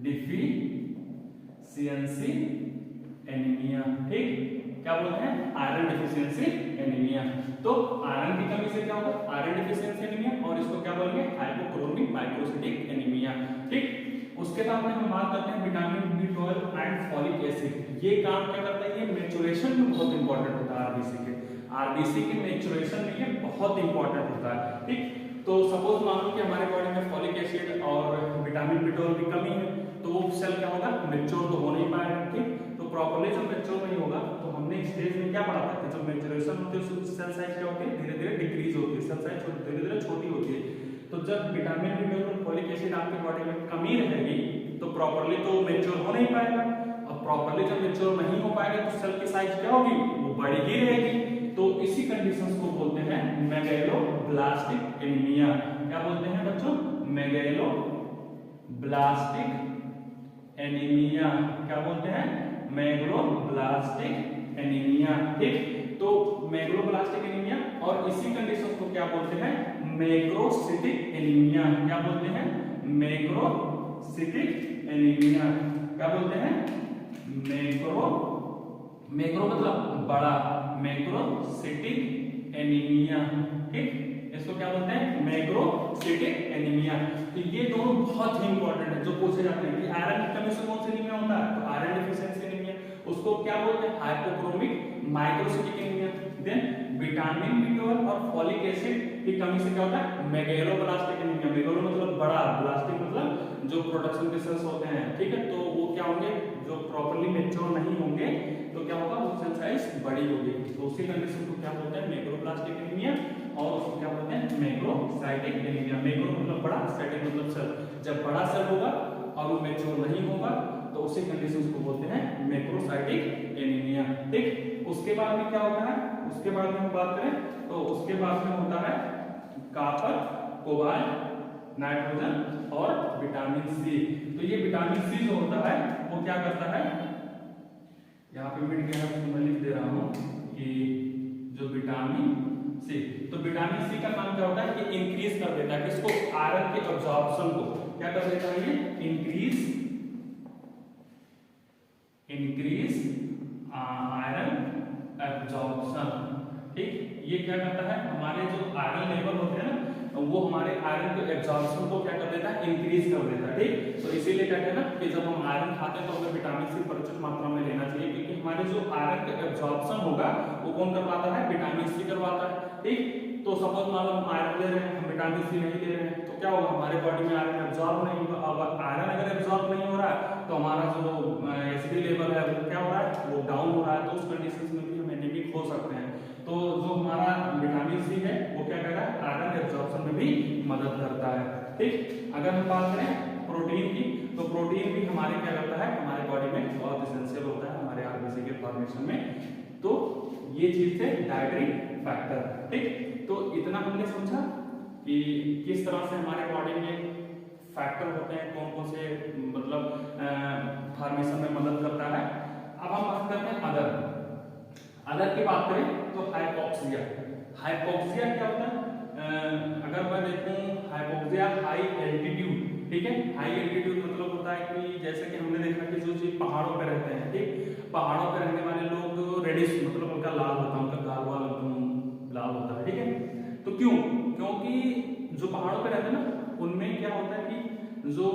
डिफिशियंसी एनीमिया, ठीक। क्या बोलते हैं, आयरन डिफिशियंसी एनीमिया। तो आयरन की कमी से क्या होगा, आयरन डिफिशियंसी एनीमिया, और इसको क्या बोलेंगे, हाइपोक्रोमिक माइक्रोसिटिक एनीमिया, ठीक। उसके बाद में हम बात करते हैं vitamin B12 and folic acid. ये काम क्या करता है, ये मैच्योरेशन में बहुत इंपॉर्टेंट होता है। आरबीसी के मैच्योरेशन में ये बहुत इंपॉर्टेंट होता है, ठीक। तो सपोज मान लो कि हमारे बॉडी में फॉलिक एसिड और विटामिन B12 की कमी है तो वो सेल क्या होगा, मैच्योर तो हो नहीं पाएगा, ठीक। तो प्रॉपर्ली जब मैच्योर नहीं होगा तो हमने स्टेज में क्या पढ़ा था कि जब मैच्योरेशन होती है सेल साइज क्या होती है, धीरे धीरे डिक्रीज होती है, सेल साइज धीरे धीरे छोटी होती है। तो जब विटामिन B12 और फॉलिक एसिड आपके बॉडी में कमी रहेगी तो प्रॉपर्ली तो मैच्योर हो नहीं पाएगा, और प्रॉपर्ली जब मैच्योर नहीं हो पाएगा तो सेल की साइज क्या होगी, वो बड़ी ही रहेगी। तो इसी कंडीशंस को बोलते हैं मेगैलोब्लास्टिक एनीमिया। क्या बोलते हैं बच्चों, मेगैलोब्लास्टिक एनीमिया। क्या बोलते हैं, मेगलोब्लास्टिक एनीमिया, ठीक। तो मेगलोब्लास्टिक एनीमिया, और इसी कंडीशंस को क्या बोलते हैं, मैक्रोसिटिक एनीमिया। क्या बोलते हैं, मैक्रोसिटिक एनीमिया। क्या बोलते हैं, मैक्रो मतलब बड़ा, मैक्रोसिटिक एनीमिया, ठीक। इसको क्या बोलते हैं, मैक्रोसिटिक एनीमिया। तो ये दोनों बहुत ही इंपॉर्टेंट है जो पूछे जाते हैं कि आयरन की कमी से कौन सा एनीमिया होता है, तो आयरन डिफिशियंसी एनीमिया। उसको क्या बोलते हैं, hypochromic microcytic anaemia. Then vitamin B12 और फॉलिक एसिड की कमी से क्या होता है मेगालोब्लास्टिक एनीमिया। मेगालो मतलब बड़ा, ब्लास्टिक मतलब जो प्रोडक्शन के सेल्स होते हैं, ठीक है, तो वो क्या होंगे जो प्रॉपर्ली मैच्योर नहीं होंगे तो क्या होगा वो सेल साइज बड़ी होगी, तो उसी कंडीशन को क्या बोलते हैं मैक्रोब्लास्टिक एनीमिया और उसको क्या बोलते हैं मैक्रोसाइटिक एनीमिया। मैक्रो मतलब बड़ा, साइटिक मतलब सेल, जब बड़ा सेल होगा और वो मैच्योर नहीं होगा तो उसी कंडीशन को बोलते हैं मैक्रोसाइटिक एनीमिया। ठीक, उसके बाद में क्या होता है, उसके बाद में हम बात करें तो उसके बाद में होता है कॉपर, कोबाल्ट, नाइट्रोजन और विटामिन सी। तो ये विटामिन सी जो होता है वो क्या करता है, यहाँ पे मिट गया है मैं लिख दे रहा हूँ कि जो विटामिन सी, तो विटामिन सी का काम क्या होता है कि इंक्रीज कर देता है किसको, आयरन के अब्जॉर्प्शन को। क्या कर देता है ये इंक्रीज आयरन एब्जॉर्प्शन। ठीक, ये क्या करता है हमारे जो आयरन लेवल होते हैं ना वो हमारे आयरन के एब्जॉर्प्शन को क्या कर देता है इंक्रीज कर देता है। ठीक, तो इसीलिए कहते हैं ना कि जब हम आयरन खाते हैं तो हमें विटामिन सी प्रचुर मात्रा में लेना चाहिए, क्योंकि हमारे जो आयरन का एब्जॉर्प्शन होगा वो कौन करवाता है विटामिन सी करवाता है। ठीक, तो सपोज मान लो हम आयरन ले रहे हैं, हम विटामिन सी नहीं ले रहे हैं तो क्या होगा हमारे बॉडी में आयरन एब्जॉर्ब नहीं होगा। अब आयरन अगर एब्जॉर्ब नहीं हो रहा है तो हमारा जो एसिडी लेवल है वो क्या हो रहा है वो डाउन हो रहा है, तो उस कंडीशन में भी हम एनीमिक हो सकते हैं। तो जो हमारा विटामिन सी है वो क्या कर रहा है आयरन एब्जॉर्प्शन में भी मदद करता है। ठीक, अगर हम बात करें प्रोटीन की तो प्रोटीन भी हमारे क्या करता है हमारे बॉडी में बहुत एसेंशियल होता है हमारे आरबीसी के फॉर्मेशन में। तो ये चीज है डाइटरी फैक्टर। ठीक, तो इतना हमने समझा कि किस तरह से हमारे बॉडी में फैक्टर होते हैं, कौन कौन से मतलब फॉर्मेशन में मदद करता है। अब हम बात करते हैं अदर की बात करें तो हाइपोक्सिया। हाइपोक्सिया क्या होता है, अगर मैं देखूं हाइपोक्सिया हाई एल्टीट्यूड, ठीक है, हाई एल्टीट्यूड मतलब होता है कि जैसे कि हमने देखा कि जो चीज पहाड़ों पे रहते हैं, ठीक, पहाड़ों पे रहने वाले लोग रेडिश मतलब उनका लाल होता है, उनका गाल वाल एकदम लाल होता है। ठीक है, तो क्यों, क्योंकि जो पहाड़ों पे रहते हैं ना उनमें क्या होता है कि जो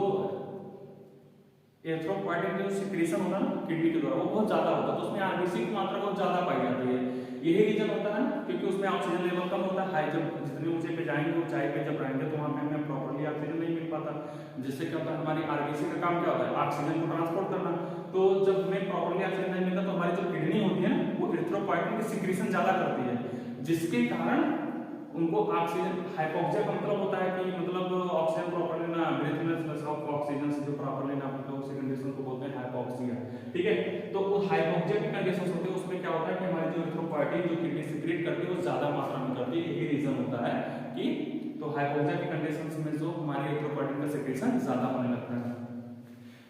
एरिथ्रोपोइटिन जो सिक्रीशन होता है ना किडनी के द्वारा वो बहुत ज्यादा होता है, तो उसमें आरबीसी की मात्रा बहुत ज्यादा पाई जाती है। यही रीजन होता है ना क्योंकि उसमें ऑक्सीजन लेवल कम होता है, हाई जब जितने ऊंचे पे जाएंगे ऊंचाई पे जब रहेंगे तो वहां पे हमें प्रॉपर्ली ऑक्सीजन नहीं मिल पाता, जिससे क्या होता है हमारी आरबीसी का काम क्या होता है ऑक्सीजन को ट्रांसपोर्ट करना। तो जब हमें प्रॉपर्ली ऑक्सीजन नहीं मिलता तो हमारी जो किडनी होती है ना वो एरिथ्रोपोइटिन की सिक्रीशन ज्यादा करती है, जिसके कारण उनको ऑक्सीजन, हाइपोक्सिया का मतलब होता है कि मतलब ऑक्सीजन प्रॉपर्ली ना ब्रीथनेस ऑफ ऑक्सीजन से जो प्रॉपर्ली ना मिलता है उसी कंडीशन को बोलते हैं हाइपोक्सिया। ठीक है, तो वो हाइपोक्सिया की कंडीशन होती है उसमें क्या होता है कि हमारी जो एरिथ्रोपोइटिन जो किडनी सीक्रेट करती है वो ज्यादा मात्रा में करती है, यही रीजन होता है कि तो हाइपोक्सिया की कंडीशन में जो हमारी एरिथ्रोपोइटिन का सीक्रेशन ज्यादा होने लगता है।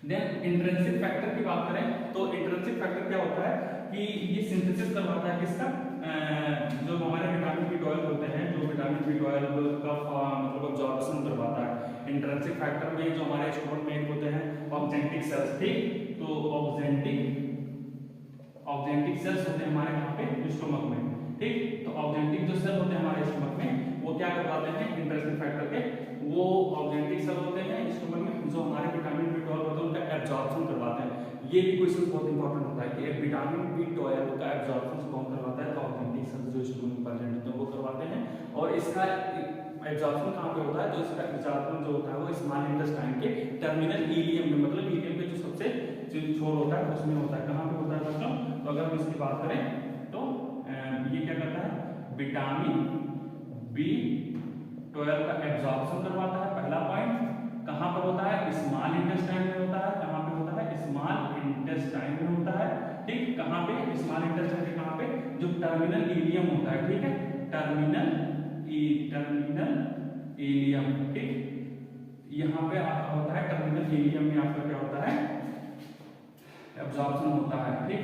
देन इंट्रिंसिक फैक्टर की बात करें तो इंट्रिंसिक फैक्टर क्या होता है कि ये सिंथेसिस करवाता है किसका, जो हमारे विटामिन B12 होते हैं, जो विटामिन B12 का मतलब अब्जॉर्प्शन करवाता है। इंट्रिंसिक फैक्टर में जो हमारे स्टोमक में होते हैं ऑक्जेंटिक सेल्स, ठीक, तो ऑक्जेंटिक सेल्स होते हैं हमारे यहाँ पे स्टोमक में। ठीक, तो ऑक्जेंटिक जो सेल होते हैं हमारे स्टोमक में वो क्या करवाते हैं इंट्रिंसिक फैक्टर के, वो ऑक्जेंटिक सेल होते हैं स्टोमक में जो हमारे विटामिन B12 होता है उनका एब्जॉर्प्शन करवाते हैं। ये भी क्वेश्चन बहुत इंपॉर्टेंट होता है कि विटामिन B12 का एब्जॉर्प्शन कौन करवाता है, तो ऑक्जेंटिक सेल्स जो स्टोमक में प्रेजेंट होते हैं वो करवाते हैं। और इसका एब्जॉर्प्शन कहाँ पे होता है, तो इसका एब्जॉर्प्शन जो होता है वो स्मॉल इंटेस्टाइन के टर्मिनल इलियम में, मतलब इलियम के जो सबसे छोर होता है उसमें होता है। कहाँ पे होता है मतलब, तो अगर हम इसकी बात करें तो ये क्या करता है विटामिन B12 का एब्जॉर्प्शन करवाता है। पहला पॉइंट कहां पर होता है स्मॉल इंटेस्टाइन में होता है, कहां पे होता है स्मॉल इंटेस्टाइन में होता है। ठीक, कहां पे स्मॉल इंटेस्टाइन के कहां पे जो टर्मिनल इलियम होता है, ठीक है, टर्मिनल इलियम। ठीक, यहां पे आपका होता है टर्मिनल इलियम में आपका क्या होता है एब्जॉर्प्शन होता है। ठीक,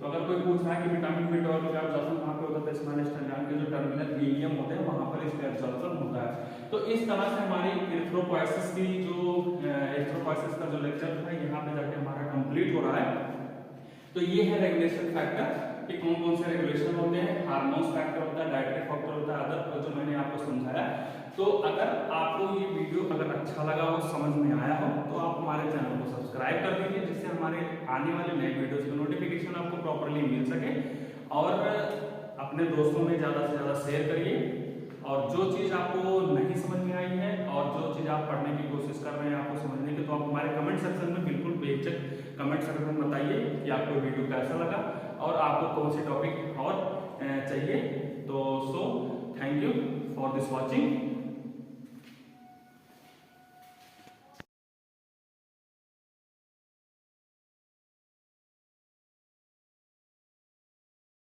तो अगर कोई पूछ रहा है कि विटामिन B12 का एब्जॉर्प्शन कहां पे होता है, स्मॉल इंटेस्टाइन के जो टर्मिनल इलियम होते हैं वहां पर इसका एब्जॉर्प्शन होता है। तो इस तरह से हमारी एरिथ्रोपोइसिस की जो एरिथ्रोपोइसिस का जो लेक्चर है यहाँ पे जाके हमारा कंप्लीट हो रहा है। तो ये है रेगुलेशन फैक्टर कि कौन कौन से रेगुलेशन होते हैं, हार्मोन्स फैक्टर होता है, डाइटरी फैक्टर होता है, अदर जो मैंने आपको समझाया। तो अगर आपको ये वीडियो अगर अच्छा लगा हो, समझ में आया हो, तो आप हमारे चैनल को सब्सक्राइब कर दीजिए जिससे हमारे आने वाले नए वीडियोस का नोटिफिकेशन आपको प्रॉपर्ली मिल सके। और अपने दोस्तों में ज़्यादा से ज़्यादा शेयर करिए। और जो चीज़ आपको नहीं समझ में आई है और जो चीज़ आप पढ़ने की कोशिश कर रहे हैं आपको समझने की, तो आप हमारे कमेंट सेक्शन में बिल्कुल बेझिझक कमेंट सेक्शन में बताइए कि आपको वीडियो कैसा लगा और आपको कौन से टॉपिक और चाहिए। तो so thank you for this watching.